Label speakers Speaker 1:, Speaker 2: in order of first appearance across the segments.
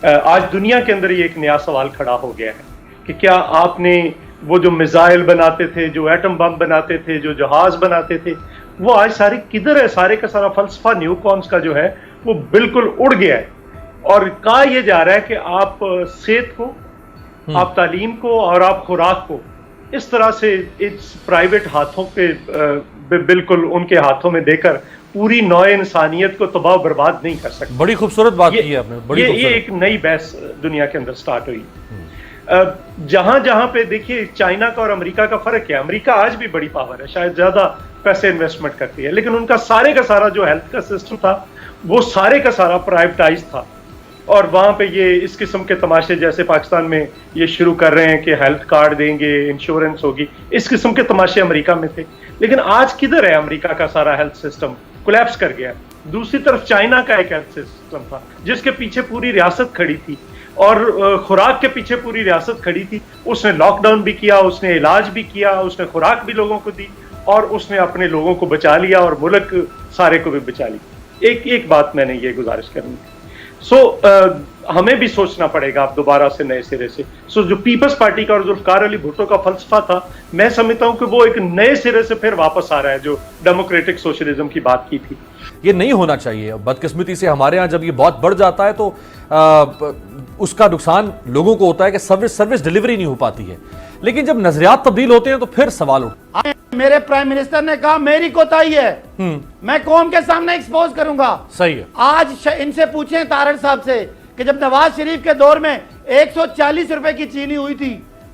Speaker 1: आज दुनिया के अंदर ये एक नया सवाल खड़ा हो गया है कि क्या आपने वो जो मिसाइल बनाते थे, जो एटम बम बनाते थे, जो जहाज बनाते थे, वो आज सारे किधर है? सारे का सारा फलसफा न्यूकॉन्स का जो है वो बिल्कुल उड़ गया है। और कहा यह जा रहा है कि आप सेहत को, आप तालीम को और आप खुराक को इस तरह से इस प्राइवेट हाथों पे बिल्कुल उनके हाथों में देकर पूरी नौ इंसानियत को तबाह बर्बाद नहीं कर सकते।
Speaker 2: बड़ी खूबसूरत बात की है आपने।
Speaker 1: ये एक नई बहस दुनिया के अंदर स्टार्ट हुई। जहां जहां पे देखिए चाइना का और अमेरिका का फर्क है। अमेरिका आज भी बड़ी पावर है, शायद ज्यादा पैसे इन्वेस्टमेंट करती है, लेकिन उनका सारे का सारा जो हेल्थ का सिस्टम था वो सारे का सारा प्राइवेटाइज था। और वहां पे ये इस किस्म के तमाशे जैसे पाकिस्तान में ये शुरू कर रहे हैं कि हेल्थ कार्ड देंगे, इंश्योरेंस होगी, इस किस्म के तमाशे अमेरिका में थे। लेकिन आज किधर है? अमेरिका का सारा हेल्थ सिस्टम कोलैप्स कर गया। दूसरी तरफ चाइना का एक हेल्थ सिस्टम था जिसके पीछे पूरी रियासत खड़ी थी और खुराक के पीछे पूरी रियासत खड़ी थी। उसने लॉकडाउन भी किया, उसने इलाज भी किया, उसने खुराक भी लोगों को दी और उसने अपने लोगों को बचा लिया और मुल्क सारे को भी बचा लिया। एक बात मैंने ये गुजारिश करनी है, हमें भी सोचना पड़ेगा अब दोबारा से नए सिरे से। जो पीपल्स पार्टी का और जुल्फकार अली भुट्टो का फलसफा था, मैं समझता हूं कि वो एक नए सिरे से फिर वापस आ रहा है, जो डेमोक्रेटिक सोशलिज्म की बात की थी।
Speaker 2: ये नहीं होना चाहिए। बदकिस्मती से हमारे यहाँ जब ये बहुत बढ़ जाता है तो उसका नुकसान लोगों को होता है कि सर्विस डिलीवरी नहीं हो पाती है। लेकिन जब नजरियात तब्दील होते हैं तो फिर सवाल उठता है।
Speaker 3: मेरे प्राइम मिनिस्टर ने कहा मेरी कोताही है, मैं कौम के सामने एक्सपोज करूंगा।
Speaker 2: सही है।
Speaker 3: आज इनसे पूछें तारड़ साहब से कि जब नवाज शरीफ के दौर में 140 रुपए की चीनी हुई थी,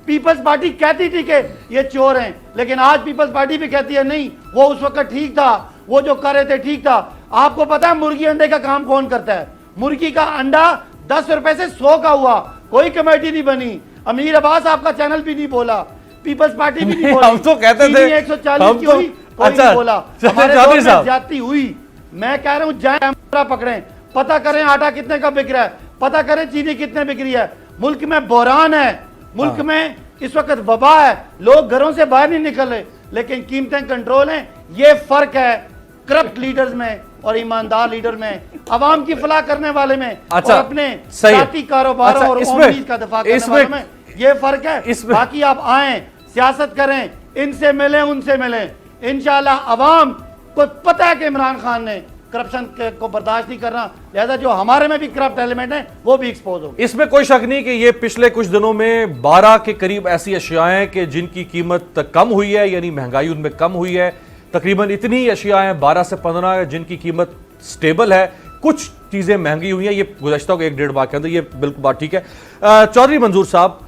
Speaker 3: पीपल्स पार्टी कहती थी कि ये चोर हैं, लेकिन आज पीपल्स पार्टी भी कहती है नहीं, वो उस वक्त ठीक था, वो जो कर रहे थे ठीक था। आपको पता है मुर्गी अंडे का काम कौन करता है? मुर्गी का अंडा 10 रुपए से 100 का हुआ, कोई कमेटी नहीं बनी। अमीर अब्बास आपका चैनल भी नहीं बोला, पीपल्स पार्टी भी नहीं बोली।
Speaker 2: हम तो कहते थे
Speaker 3: 140 की हुई, कोई नहीं बोला। हमारे दौर में ज्यादती हुई। मैं कह रहा हूं जाए कैमरा पकड़ें, पता करें आटा कितने का बिक रहा है, पता करें चीनी कितने बिक रही है। मुल्क में बहरान है, मुल्क में इस वक्त वबा है, लोग घरों से बाहर नहीं निकल रहे, लेकिन कीमतें कंट्रोल हैं। ये फर्क है करप्ट लीडर्स में और ईमानदार लीडर में, अवाम की फलाह करने वाले में और अपने जाती कारोबारों और उम्मीद का दफा करने वाले में। ये फर्क है। बाकी आप आए, सियासत करें, इनसे मिलें, उनसे मिलें, इंशाल्लाह अवाम को पता है कि इमरान खान ने करप्शन को बर्दाश्त नहीं करना, लिहाजा जो हमारे में भी करप्ट एलिमेंट है वो भी एक्सपोज हो।
Speaker 2: इसमें कोई शक नहीं कि ये पिछले कुछ दिनों में 12 के करीब ऐसी अशियाएं कि जिनकी कीमत कम हुई है, यानी महंगाई उनमें कम हुई है। तकरीबन इतनी अशियाएं 12 से 15 जिनकी कीमत स्टेबल है। कुछ चीजें महंगी हुई हैं, ये गुज़श्ता के 1-1.5 माह के अंदर, ये बिल्कुल बात ठीक है। चौधरी मंजूर साहब,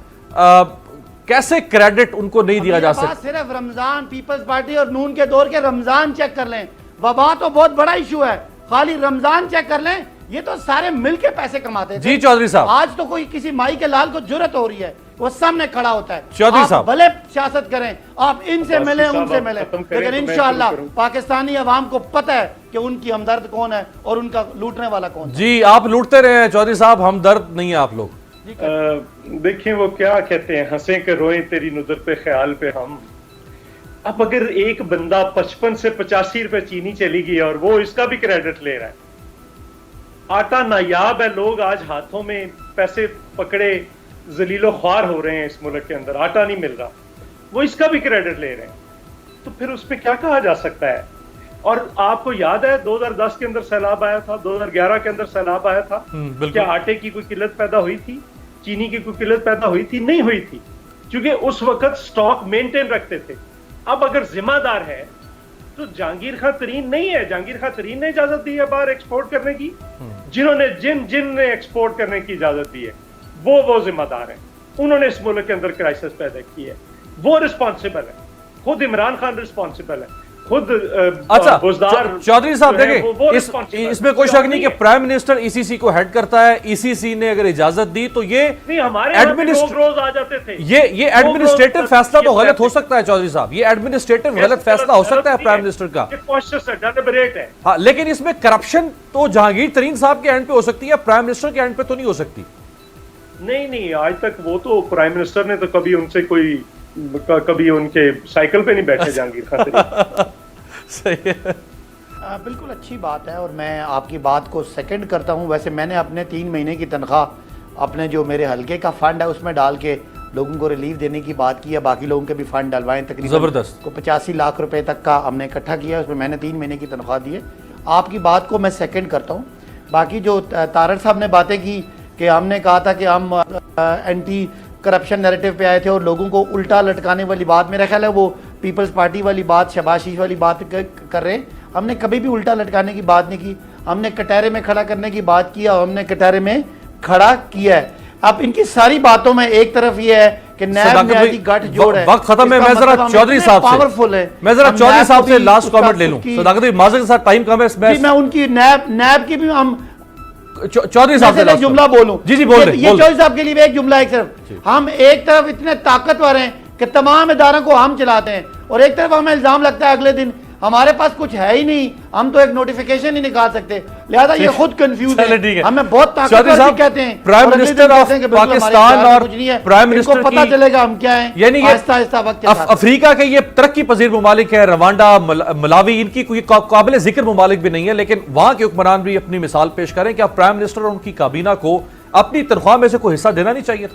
Speaker 2: कैसे क्रेडिट उनको नहीं दिया जा सकता?
Speaker 3: सिर्फ रमजान, पीपल्स पार्टी और नून के दौर के रमजान चेक कर लें, वबा तो बहुत बड़ा इशू है, खाली रमजान चेक कर लें, ये तो सारे मिलके पैसे कमाते थे।
Speaker 2: जी चौधरी साहब,
Speaker 3: आज तो कोई किसी माई के लाल को जुर्रत हो रही है, वो सामने खड़ा होता है।
Speaker 2: चौधरी साहब,
Speaker 3: भले सियासत करें, आप इनसे मिले, उनसे मिले, लेकिन इंशाअल्लाह पाकिस्तानी अवाम को पता है कि उनकी हमदर्द कौन है और उनका लूटने वाला कौन है।
Speaker 2: जी आप लूटते रहे चौधरी साहब, हमदर्द नहीं है आप लोग।
Speaker 1: देखिए वो क्या कहते हैं, हंसे के रोए तेरी नुज़र पे ख्याल पे हम। अब अगर एक बंदा 55 से 85 रुपए चीनी चली गई और वो इसका भी क्रेडिट ले रहा है, आटा नायाब है, लोग आज हाथों में पैसे पकड़े जलीलो ख्वार हो रहे हैं इस मुल्क के अंदर, आटा नहीं मिल रहा, वो इसका भी क्रेडिट ले रहे हैं, तो फिर उसमें क्या कहा जा सकता है? और आपको याद है 2010 के अंदर सैलाब आया था, 2011 के अंदर सैलाब आया था, क्या आटे की कोई किल्लत पैदा हुई थी? चीनी की कोई किल्लत पैदा हुई थी? नहीं हुई थी, क्योंकि उस वक्त स्टॉक मेंटेन रखते थे। अब अगर जिम्मेदार है तो जहांगीर खान तरीन नहीं है, जहांगीर खान तरीन ने इजाजत दी है बाहर एक्सपोर्ट करने की, जिन्होंने जिन एक्सपोर्ट करने की इजाजत दी है वो जिम्मेदार है, उन्होंने इस मुल्क के अंदर क्राइसिस पैदा की है, वो रिस्पॉन्सिबल है, खुद इमरान खान रिस्पॉन्सिबल है, खुद।
Speaker 2: अच्छा चौधरी साहब देखिए, इसमें कोई शक नहीं कि प्राइम मिनिस्टर ईसीसी को हेड करता है, ईसीसी ने अगर इजाजत दी तो ये
Speaker 1: हमारे रोज आ जाते थे,
Speaker 2: ये एडमिनिस्ट्रेटिव फैसला तो गलत हो सकता है चौधरी साहब, ये एडमिनिस्ट्रेटिव गलत फैसला हो सकता है प्राइम मिनिस्टर का, हाँ, लेकिन इसमें करप्शन तो जहांगीर तरीन साहब के एंड पे हो सकती है, प्राइम मिनिस्टर के एंड पे तो नहीं हो सकती।
Speaker 1: नहीं, आज तक वो तो प्राइम मिनिस्टर ने तो कभी उनसे कभी उनके साइकिल पे नहीं बैठे जहांगीर खान।
Speaker 2: सही है,
Speaker 3: बिल्कुल अच्छी बात है और मैं आपकी बात को सेकंड करता हूं। वैसे मैंने अपने 3 महीने की तनख्वाह अपने जो मेरे हलके का फंड है उसमें डाल के लोगों को रिलीफ देने की बात की है, बाकी लोगों के भी फंड डलवाएं। तकरीबन
Speaker 2: जबरदस्त
Speaker 3: को 85 लाख रुपए तक का हमने इकट्ठा किया, उसमें मैंने 3 महीने की तनख्वाह दी है। आपकी बात को मैं सेकंड करता हूँ। बाकी जो तारड़ साहब ने बातें की कि हमने कहा था कि हम एंटी करप्शन नैरेटिव पे आए थे और लोगों को उल्टा लटकाने वाली बात, मेरा ख्याल है वो पीपल्स पार्टी वाली बात, शहबाज शरीफ वाली बात कर रहे हैं। हमने कभी भी उल्टा लटकाने की बात नहीं की, हमने कटहरे में खड़ा करने की बात की और हमने कटहरे में खड़ा किया है। अब इनकी सारी बातों में एक तरफ ये है कि नैब न्याजी गठजोड़ है।
Speaker 2: वक्त खत्म है, मैं जरा चौधरी साहब से
Speaker 3: पावरफुल है,
Speaker 2: मैं जरा चौधरी साहब से लास्ट कमेंट ले लूं। सदाकत भाई माज़रत के साथ टाइम कम है,
Speaker 3: मैं उनकी नैब की भी हम
Speaker 2: चौधरी साहब से
Speaker 3: जुमला बोलूं।
Speaker 2: जी बोल रहे,
Speaker 3: ये चौधरी साहब के लिए एक जुमला है सिर्फ। हम एक तरफ इतने ताकतवर हैं कि तमाम इदारों को हम चलाते हैं और एक तरफ हमें इल्जाम लगता है अगले दिन हमारे पास कुछ है ही नहीं, हम तो एक नोटिफिकेशन ही निकाल सकते, लिहाजा ये खुद कंफ्यूज है। हमें बहुत ताकतवर भी कहते हैं,
Speaker 2: प्राइम मिनिस्टर ऑफ पाकिस्तान और प्राइम मिनिस्टर
Speaker 3: पता चलेगा हम क्या है,
Speaker 2: यानी
Speaker 3: आहिस्ता वक्त
Speaker 2: अफ्रीका के ये तरक्की पजीर ममालिक है, रवांडा, मलावी, इनकी कोई काबिल जिक्र ममालिक भी नहीं है, लेकिन वहां के हुक्मरान भी अपनी मिसाल पेश करें। क्या प्राइम मिनिस्टर और उनकी काबीना को अपनी तनख्वाह में से कोई हिस्सा देना नहीं चाहिए?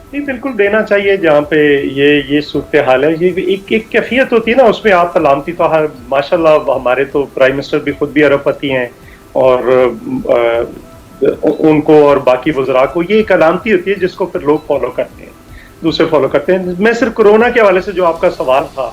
Speaker 1: नहीं, बिल्कुल देना चाहिए। जहाँ पे ये सूरत हाल है, ये एक कैफियत होती है ना, उसमें आप सलामती तो माशाल्लाह हमारे तो प्राइम मिनिस्टर भी खुद भी अरबपति हैं और उनको और बाकी वज़रा को ये एक अलामती होती है जिसको फिर लोग फॉलो करते हैं, दूसरे फॉलो करते हैं। मैं सिर्फ कोरोना के हवाले से जो आपका सवाल था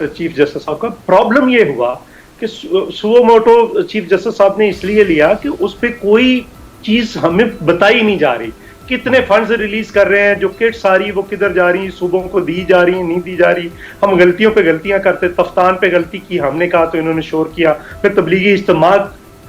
Speaker 1: चीफ जस्टिस साहब का, प्रॉब्लम ये हुआ कि सुओ मोटो चीफ जस्टिस साहब ने इसलिए लिया कि उस पर कोई चीज हमें बताई नहीं जा रही, कितने फंड्स रिलीज कर रहे हैं, जो किट सारी वो किधर जा रही, सूबों को दी जा रही, नहीं दी जा रही। हम गलतियों पे गलतियां करते, तफ्तान पे गलती की, हमने कहा तो इन्होंने शोर किया, फिर तबलीगी इज्तिमा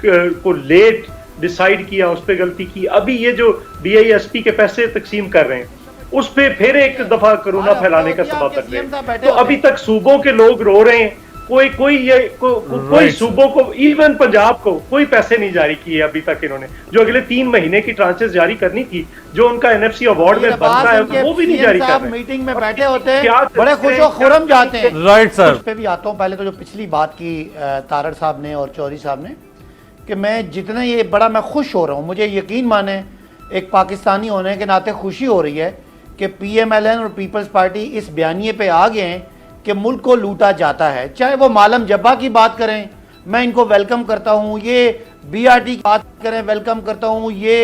Speaker 1: को लेट डिसाइड किया, उस पर गलती की। अभी ये जो BISP के पैसे तकसीम कर रहे हैं उस पर फिर एक दफा कोरोना फैलाने का सबब बन रहे हैं। तो अभी तक सूबों के लोग रो रहे हैं, कोई सूबों को, इवन पंजाब को कोई पैसे नहीं जारी किए अभी तक इन्होंने, जो अगले 3 महीने की ट्रांचेस जारी करनी थी, जो उनका NFC अवार्ड में बनता है वो भी नहीं जारी कर रहे।
Speaker 3: मीटिंग में बैठे होते हैं, बड़े खुश खुरम जाते हैं।
Speaker 2: राइट सर,
Speaker 3: उस पे भी आता हूँ। पहले तो जो पिछली बात की तारड़ साहब ने और चौधरी साहब ने, कि मैं जितना ये बड़ा मैं खुश हो रहा हूँ, मुझे यकीन माने एक पाकिस्तानी होने के नाते खुशी हो रही है कि PMLN और पीपल्स पार्टी इस बयानिए पे आ गए हैं कि मुल्क को लूटा जाता है। चाहे वो मालम जब्बा की बात करें, मैं इनको वेलकम करता हूँ, ये BRT की बात करें वेलकम करता हूँ, ये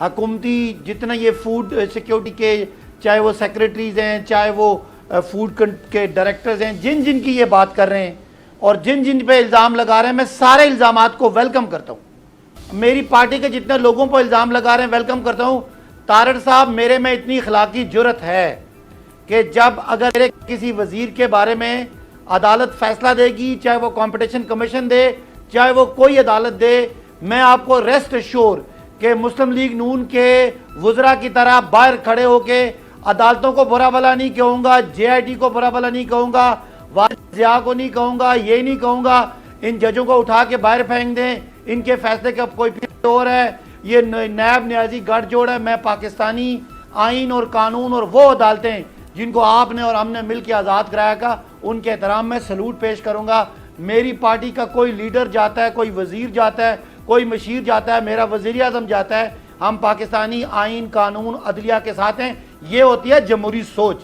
Speaker 3: हुकूमती जितना ये फूड सिक्योरिटी के चाहे वो सेक्रेटरीज हैं, चाहे वो फूड के डायरेक्टर्स हैं, जिन जिन की ये बात कर रहे हैं और जिन जिन पे इल्ज़ाम लगा रहे हैं, मैं सारे इल्ज़ामात को वेलकम करता हूँ। मेरी पार्टी के जितने लोगों पर इल्ज़ाम लगा रहे हैं वेलकम करता हूँ। तारड़ साहब, मेरे में इतनी अखलाकी जुर्रत है कि जब अगर मेरे किसी वजीर के बारे में अदालत फैसला देगी, चाहे वो कंपटीशन कमीशन दे, चाहे वो कोई अदालत दे, मैं आपको रेस्ट एश्योर कि मुस्लिम लीग नून के वज़रा की तरह बाहर खड़े होके अदालतों को बुरा भला नहीं कहूँगा, JIT को बुरा भला नहीं कहूँगा, वाजिया को नहीं कहूँगा, ये नहीं कहूँगा इन जजों को उठा के बाहर फेंक दें, इनके फैसले का कोई फिर और है, ये नैब न्याजी गठजोड़ है। मैं पाकिस्तानी आइन और कानून और वो अदालतें जिनको आपने और हमने मिल के आज़ाद कराया का, उनके एहतराम में सलूट पेश करूँगा। मेरी पार्टी का कोई लीडर जाता है, कोई वज़ीर जाता है, कोई मशीर जाता है, मेरा वज़ीर आज़म जाता है, हम पाकिस्तानी आइन कानून अदलिया के साथ हैं। ये होती है जमहूरी सोच।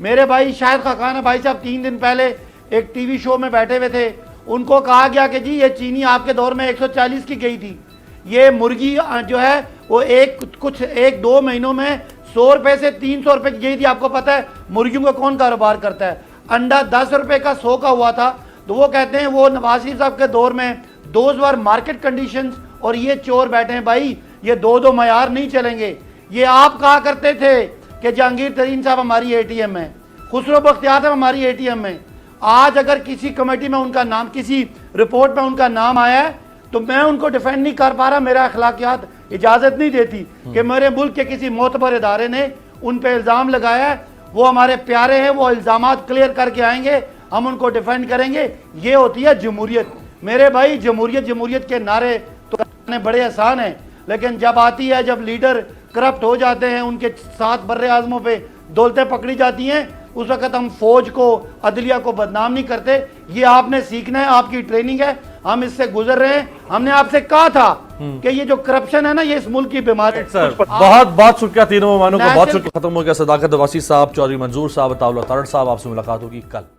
Speaker 3: मेरे भाई शाहिद खाकान भाई साहब 3 दिन पहले एक TV शो में बैठे हुए थे, उनको कहा गया कि जी ये चीनी आपके दौर में 140 की गई थी, ये मुर्गी जो है वो 1-2 महीनों में 100 रुपए से 300 रुपए की गई थी। आपको पता है मुर्गियों का कौन कारोबार करता है? अंडा 10 रुपए का 100 का हुआ था, तो वो कहते हैं वो नवाज शरीफ साहब के दौर में दोज वर मार्केट कंडीशंस, और ये चोर बैठे हैं भाई, ये 2 मयार नहीं चलेंगे। ये आप कहा करते थे कि जहांगीर तरीन साहब हमारी ATM है, खुसरो बख्तियार साहब हमारी ATM है। आज अगर किसी कमेटी में उनका नाम, किसी रिपोर्ट में उनका नाम आया है, तो मैं उनको डिफेंड नहीं कर पा रहा, मेरा अखलाकियात इजाजत नहीं देती कि मेरे मुल्क के किसी मोतबर इदारे ने उन पे इल्ज़ाम लगाया है। वो हमारे प्यारे हैं, वो इल्ज़ामात क्लियर करके आएंगे, हम उनको डिफेंड करेंगे। ये होती है जमहूरियत। मेरे भाई जमहूरियत के नारे तो करने बड़े आसान हैं, लेकिन जब आती है, जब लीडर करप्ट हो जाते हैं, उनके साथ बर्रे आज़मों पे दौलतें पकड़ी जाती हैं, उस वक्त हम फौज को, अदलिया को बदनाम नहीं करते। ये आपने सीखना है, आपकी ट्रेनिंग है, हम इससे गुजर रहे हैं। हमने आपसे कहा था कि ये जो करप्शन है ना, ये इस मुल्क की बीमारी।
Speaker 2: सर बहुत बहुत शुक्रिया तीनों मेहमानों का, बहुत शुक्रिया। खत्म हो गया सदाकत वासी साहब, चौधरी मंजूर साहब, अताउल्लाह तारड़ साहब। आपसे मुलाकात होगी कल।